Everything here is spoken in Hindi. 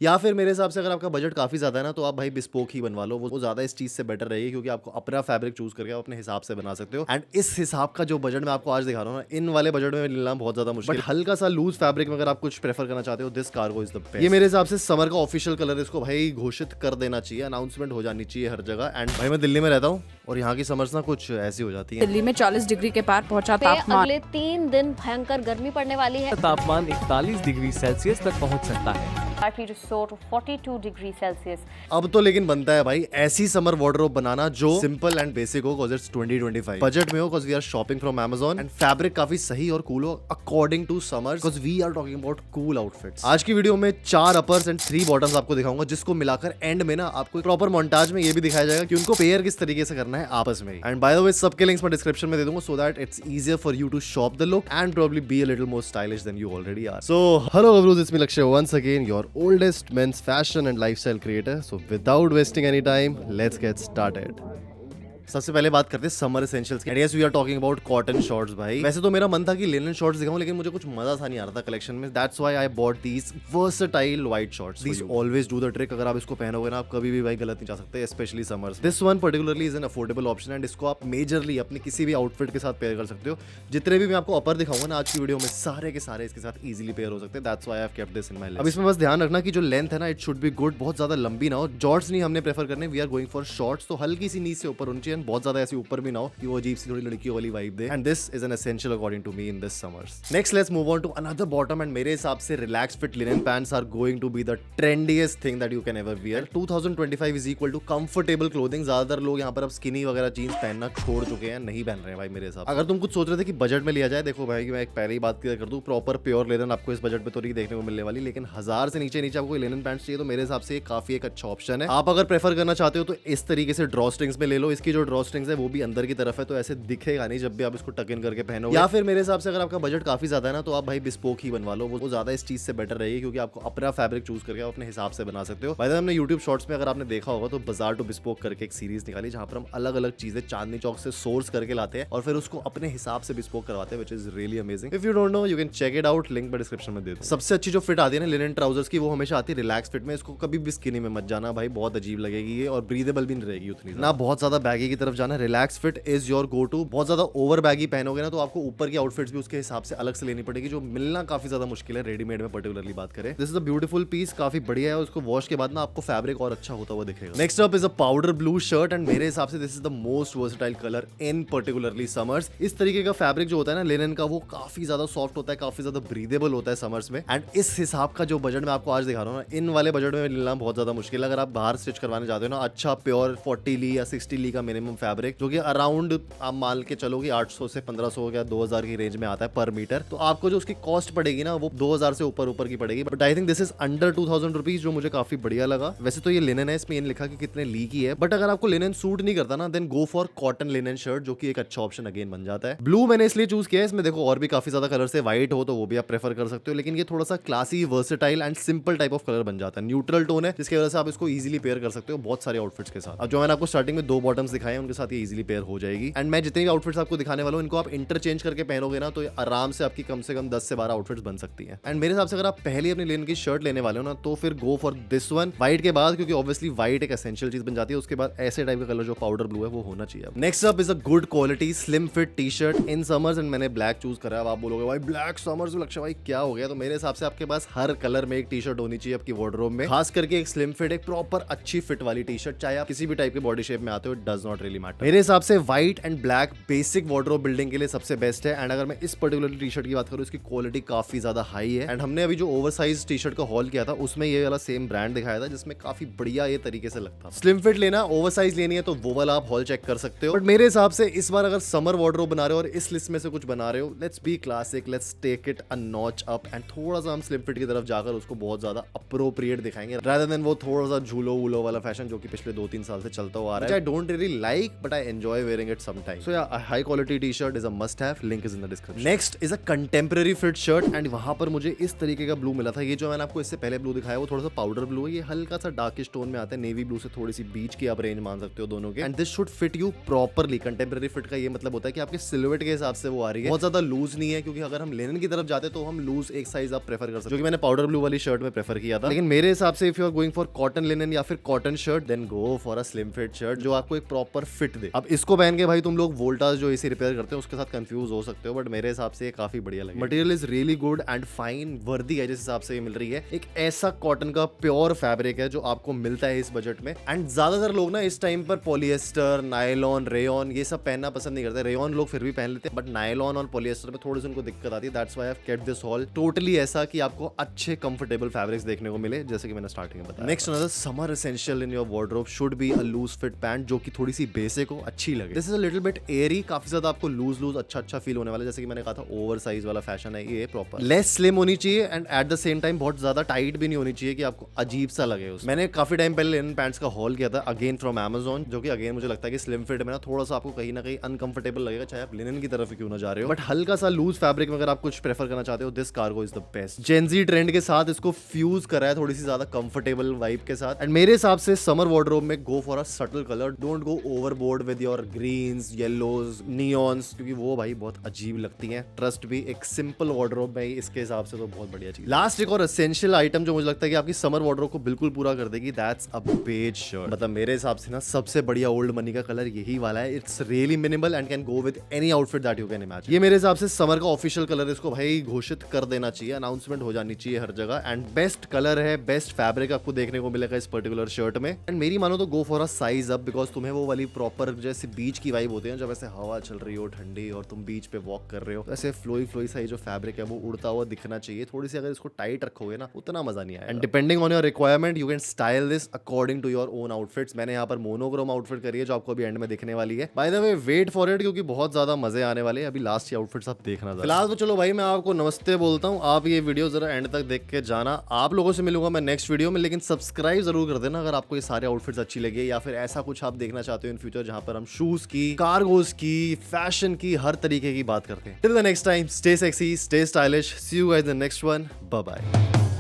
या फिर मेरे हिसाब से अगर आपका बजट काफ़ी ज़्यादा है ना, तो आप भाई बिस्पोक ही बनवा लो। वो ज़्यादा इस चीज़ से बेटर रहेगी, क्योंकि आपको अपना फैब्रिक चूज़ करके आप अपने हिसाब से बना सकते हो। एंड इस हिसाब का जो बजट मैं आपको आज दिखा रहा हूँ ना, इन वाले बजट में मिलना बहुत ज़्यादा मुश्किल है। बट हल्का सा लूज़ फैब्रिक में अगर आप कुछ प्रेफर करना चाहते हो, this cargo is the best. ये मेरे हिसाब से समर का ऑफिशियल कलर है, इसको भाई घोषित कर देना चाहिए, अनाउंसमेंट हो जानी चाहिए हर जगह। एंड भाई मैं दिल्ली में रहता हूँ और यहाँ की समर्स ना कुछ ऐसी हो जाती है। दिल्ली में 40 डिग्री के पार पहुंचा तापमान। अगले 3 दिन भयंकर गर्मी पड़ने वाली है। तापमान 41 डिग्री सेल्सियस तक पहुंच सकता है। Likely to soar to 42 degrees Celsius. अब तो लेकिन बनता है भाई ऐसी समर वार्डरोब बनाना जो सिंपल एंड बेसिक हो, cause it's 2025 बजट में हो, cause we are shopping from Amazon and fabric काफी सही और कूल हो according to summers, cause we are talking about cool outfits। आज की वीडियो में 4 अपर्स एंड 3 बॉटम्स आपको दिखाऊंगा, जिसको मिलाकर एंड में ना आपको एक प्रॉपर मोन्टाज में ये भी दिखाया जाएगा कि उनको पेयर किस तरीके से करना है आपस में। एंड बाय द वे सबके लिंक्स मैं डिस्क्रिप्शन में दे दूंगा, so that it's easier for you to shop the look and probably be a little more stylish than you already are. So hello गबरूज, it's me Lakshya once again, your oldest men's fashion and lifestyle creator. So without wasting any time, let's get started. सबसे पहले बात करते हैं समर एसेंशियल्स की। Yes we are talking about cotton shorts. भाई वैसे तो मेरा मन था कि लिनन शॉर्ट्स दिखाऊं, लेकिन मुझे कुछ मजा सा नहीं आ रहा था कलेक्शन में। That's why I bought these versatile white shorts. These always do the trick. अगर आप इसको पहनोगे ना, आप कभी भी भाई गलत नहीं जा सकते, specially summers. This one particularly is an affordable option and इसको आप मेजरली अपने किसी भी आउटफिट के साथ पेयर कर सकते हो। जितने भी मैं आपको अपर दिखाऊंगा ना आज की वीडियो में, सारे के सारे इसके साथ इजीली पेयर हो सकते हैं। That's why I have kept this in my list. अब इसमें बस ध्यान रखना कि जो लेंथ है ना, इट शुड बी गुड, बहुत ज्यादा लंबी ना हो। जॉर्ट्स नहीं हमने प्रेफर करने, we are going for shorts, तो हल्की सी नीचे से ऊपर होनी चाहिए, बहुत ज्यादा ऐसी ऊपर भी ना हो कि वो अजीब सी थोड़ी लड़कियों वाली वाइब दे। And this is an essential according to me in this summers. Next let's move on to another bottom. And मेरे हिसाब से relax fit linen pants are going to be the trendiest thing that you can ever wear. 2025 is equal to comfortable clothing. ज्यादातर लोग यहाँ पर अब स्किनी वगैरह जीन्स पहनना छोड़ चुके हैं, नहीं पहन रहे हैं भाई मेरे हिसाब। अगर तुम कुछ सोच रहे थे कि बजट में लिया जाए, देखो भाई मैं एक पहले ही बात क्लियर कर दूं, प्रॉपर प्योर लेदर आपको इस बजट में तो नहीं देखने को मिलने वाली, लेकिन 1000 से नीचे आपको लिनन पैंट्स चाहिए तो मेरे हिसाब से काफी एक अच्छा ऑप्शन है। आप अगर प्रेफर करना चाहते हो तो इस तरीके से ड्रॉ स्ट्रिंग्स में ले लो। इसकी जो ड्रॉ स्ट्रिंग्स है वो भी अंदर की तरफ है, तो ऐसे दिखेगा नहीं जब भी आप इसको टक इन करके पहनोगे। या फिर मेरे हिसाब से अगर आपका बजट काफी ज्यादा है ना, तो आप भाई बिस्पोक ही बनवा लो। वो ज्यादा इस चीज से बेटर रहेगी, क्योंकि आपको अपना फैब्रिक चूज करके आप अपने हिसाब से बना सकते हो। भाई हमने यूट्यूब शॉर्ट्स में अगर आपने देखा होगा तो बाजार टू बिस्पोक करके एक सीरीज निकाली, जहां पर हम अलग अलग चीजें चांदनी चौक से सोर्स करके लाते हैं और फिर उसको अपने हिसाब से बिस्पोक करवाते हैं, which is really amazing. If you don't know, you can check it out, link मैं डिस्क्रिप्शन में दे दूं। सबसे अच्छी जो फिट आती है ना लिनन ट्राउजर्स की, वो हमेशा आती है रिलैक्स फिट में। इसको कभी भी स्किनी में मत जाना भाई, बहुत अजीब लगेगी ये, और ब्रीदेबल भी नहीं रहेगी उतनी ना। बहुत ज्यादा बैगी की तरफ जाना, relax fit is your go to. बहुत ज्यादा ओवर बैगी पहनोगे ना, तो आपको ऊपर की आउटफिट्स भी उसके हिसाब से अलग से लेनी पड़ेगी, जो मिलना काफी ज्यादा मुश्किल है रेडीमेड में पर्टिकुलरली बात करें। This is a beautiful piece, काफी बढ़िया है। उसको वॉश के बाद ना आपको फैब्रिक और अच्छा होता हुआ दिखेगा। Next up is a powder blue shirt and मेरे हिसाब से this is the most versatile colour in particularly summers. इस तरीके का फैब्रिक जो होता है ना लिनन का, वो काफी ज्यादा सॉफ्ट होता है, काफी ज्यादा ब्रीदेबल होता है समर्स में। एंड इस हिसाब का जो बजट मैं आपको आज दिखा रहा हूँ ना, इन वाले बजट में मिलना बहुत ज्यादा मुश्किल है। अगर आप बाहर स्टिच करवाने जाते हो ना, अच्छा प्योर 40 ली या 60 ली का मिनिमम फैब्रिक, जो कि अराउंड आप मान के चलो कि 800 से 1500 या 2000 की रेंज में आता है पर मीटर, तो आपको जो उसकी कॉस्ट पड़ेगी ना, वो 2000 से ऊपर की पड़ेगी। But I think this is under 2000 rupees, जो मुझे काफी बढ़िया लगा। वैसे तो ये लिनन है, इसमें ये लिखा कि कितने ली की है, बट अगर आपको लिनन सूट नहीं करता ना, then go for cotton linen shirt, जो कि एक अच्छा ऑप्शन अगेन बन जाता है। ब्लू मैंने इसलिए चूज किया है, इसमें देखो और भी काफी ज्यादा कलर से, व्हाइट हो तो वो भी आप प्रेफर कर सकते हो, लेकिन ये थोड़ा सा classy, versatile and simple type of colour बन जाता है। न्यूट्रल टोन है, जिसकी वजह से आप इसको इजीली पेयर कर सकते हो बहुत सारे आउटफिट्स के साथ। अब जो मैंने आपको स्टार्टिंग में 2 बॉटम्स दिखाए हैं, उनके साथ ये इजीली पेयर हो जाएगी। एंड मैं जितने भी आउटफिट्स आपको दिखाने वाला हूं, इनको आप इंटरचेंज करके पहनोगे ना, तो आराम से आपकी कम से कम 10 से 12 आउटफिट्स बन सकती हैं। एंड मेरे हिसाब से अगर आप पहले अपनी लिनन की शर्ट लेने वाले हो ना, तो फिर go for this one white के बाद, क्योंकि ऑब्वियसली व्हाइट एक एसेंशियल चीज बन जाती है। उसके बाद ऐसे टाइप का कलर जो पाउडर ब्लू है वो होना चाहिए। Next up is a good quality slim fit T shirt in summers, and मैंने ब्लैक चूज करा। अब आप बोलोगे भाई ब्लैक समर्स लक्ष्य भाई क्या हो गया, तो मेरे हिसाब से आपके पास हर कलर में एक टी शर्ट होनी चाहिए आपकी वार्डरोब में, खास करके एक स्लिम फिट, एक प्रॉपर अच्छी फिट वाली टी शर्ट। चाहे आप किसी भी टाइप के बॉडी शेप में आते हो, डज नॉट रियली मैटर। मेरे हिसाब से white and black basic wardrobe building के लिए सबसे बेस्ट है। एंड अगर मैं इस पर्टिकुलर टी शर्ट की बात करूं, इसकी क्वालिटी काफी ज्यादा हाई है। एंड हमने अभी जो ओवरसाइज टी शर्ट का हॉल किया था, उसमें ये वाला सेम ब्रांड दिखाया था, जिसमें काफी बढ़िया ये तरीके से लगता। स्लिम फिट लेना, ओवरसाइज लेनी है, तो वो वाला आप हॉल चेक कर सकते हो। बट मेरे हिसाब से इस बार अगर समर वार्डरोब बना रहे हो और इस लिस्ट में से कुछ बना रहे हो, let's be classic, let's take it a notch up and थोड़ा सा हम स्लिम फिट की तरफ जाकर उसको बहुत ज्यादा अप्रोप्रिएट दिखाएंगे, रादर देन वो थोड़ा सा झूलो वूलो वाला फैशन जो कि पिछले 2-3 साल से चलता हुआ आ रहा है। I don't really like, but I enjoy wearing it sometimes. So yeah, a high quality t-shirt is a must have. Link is in the description. Next is a contemporary fit shirt and वहां पर मुझे इस तरीके का ब्लू मिला था. ये जो मैंने आपको इससे पहले ब्लू दिखाया वो थोड़ा सा पाउडर ब्लू है. ये हल्का सा डार्किश टोन में आता है. नेवी ब्लू से थोड़ी सी बीच की आप रेंज मान सकते हो दोनों के. And this should fit you properly. Contemporary fit का ये मतलब होता है कि आपके सिलुएट के हिसाब से वो आ रही है. बहुत ज्यादा लूज नहीं है क्योंकि अगर हम लिनन की तरफ जाते तो हम लूज एक साइज आप प्रेफर कर सकते हो, जो कि मैंने पाउडर ब्लू वाली शर्ट में प्रेफर किया था. लेकिन मेरे हिसाब से if you are going for cotton linen या फिर cotton shirt then go for a slim fit shirt जो आपको एक प्रॉपर फिट दे. अब इसको पहन के भाई तुम लोग वोल्टास जो एसी रिपेयर करते हो उसके साथ कंफ्यूज हो सकते हो, बट मेरे हिसाब से ये काफी बढ़िया लगे. Material is really good and fine, वर्दी है जिस हिसाब से ये मिल रही है. एक ऐसा कॉटन का प्योर फैब्रिक है जो आपको मिलता है इस बजट में. एंड ज्यादातर लोग ना इस टाइम पर पॉलिएस्टर, नायलॉन, रेयन ये सब पहनना पसंद नहीं करते. रेयन लोग फिर भी पहन लेते हैं, बट नायलॉन और पॉलिएस्टर में थोड़ी सी उनको दिक्कत आती है. That's why I have kept this all totally ऐसा कि आपको अच्छे कंफर्टेबल फैब्रिक्स देखने को मिले, जैसे कि मैंने स्टार्टिंग में बताया. Next another summer essential in your wardrobe should be a loose fit pant जो कि थोड़ी सी बेसिक हो, अच्छी लगे. This is a little bit airy, काफी ज्यादा आपको लूज अच्छा फील होने वाला है. जैसे कि मैंने कहा था ओवर साइज वाला फैशन है ये. प्रॉपर लेस स्लिम होनी चाहिए and at the same time बहुत ज्यादा टाइट भी नहीं होनी चाहिए कि आपको अजीब सा लगे. मैंने काफी टाइम पहले लिनन पैंट्स का हॉल किया था अगेन फ्रॉम Amazon, जो कि अगेन मुझे लगता है कि स्लिम फिट में ना थोड़ा सा आपको कहीं ना कहीं अनकंफर्टेबल लगेगा, चाहे आप लिनन की तरफ क्यों ना जा रहे हो. बट हल्का सा लूज फैब्रिक में अगर आप कुछ प्रेफर करना चाहते हो this cargo is the best. Gen Z trend के साथ इसको फ्यूज करा है थोड़ी सी ज्यादा कंफर्टेबल वाइब के साथ. एंड मेरे हिसाब से समर वार्डरोब में go for a subtle colour, don't go overboard with your greens, yellows, neons, क्योंकि वो भाई बहुत अजीब लगती हैं. ट्रस्ट भी एक सिंपल वार्डरोब में इसके हिसाब से तो बहुत बढ़िया चीज. लास्ट एक और एसेंशियल आइटम जो मुझे लगता है कि आपकी समर वार्डरोब को बिल्कुल पूरा कर देगी, दैट्स अ बेज शर्ट. मतलब मेरे हिसाब से ना सबसे बढ़िया ओल्ड मनी का कलर यही वाला है. It's really minimal and can go with any outfit that you can imagine. ये मेरे हिसाब से समर का ऑफिशियल कलर, इसको भाई घोषित कर देना चाहिए, अनाउंसमेंट हो जानी चाहिए हर जगह. एंड बेस्ट कलर है, बेस्ट फैब्रिक आपको देखने को मिलेगा इस पर्टिकुलर शर्ट में. एंड मेरी मानो तो गो for a size up, because तुम्हें वो वाली प्रॉपर जैसे बीच की वाइब होती है जब ऐसे हवा चल रही हो ठंडी और तुम बीच पे वॉक कर रहे हो, ऐसे फ्लोई सा जो फैब्रिक है वो उड़ता हुआ दिखना चाहिए. थोड़ी सी अगर इसको टाइट रखोगे ना उतना मजा नहीं आएगा. And depending on your requirement you can style this according to your own outfits. मैंने यहाँ पर मोनोक्रोम आउटफिट करी है जो आपको अभी एंड में दिखने वाली है. By the way wait for it क्योंकि बहुत ज्यादा मजे आने वाले हैं. अभी लास्ट की आउटफिट्स आप देखना. फिलहाल तो चलो भाई मैं आपको नमस्ते बोलता हूँ. आप ये वीडियो जरा एंड तक देख के जाना. आप लोगों से मिलूंगा मैं नेक्स्ट वीडियो में, लेकिन सब्सक्राइब जरूर कर देना अगर आपको ये सारे आउटफिट्स अच्छी लगे या फिर ऐसा कुछ आप देखना चाहते हो इन फ्यूचर जहां पर हम शूज की, कार्गोज की, फैशन की, हर तरीके की बात करते हैं. Till the next time, stay sexy, stay stylish. See you guys in the next one. Bye bye.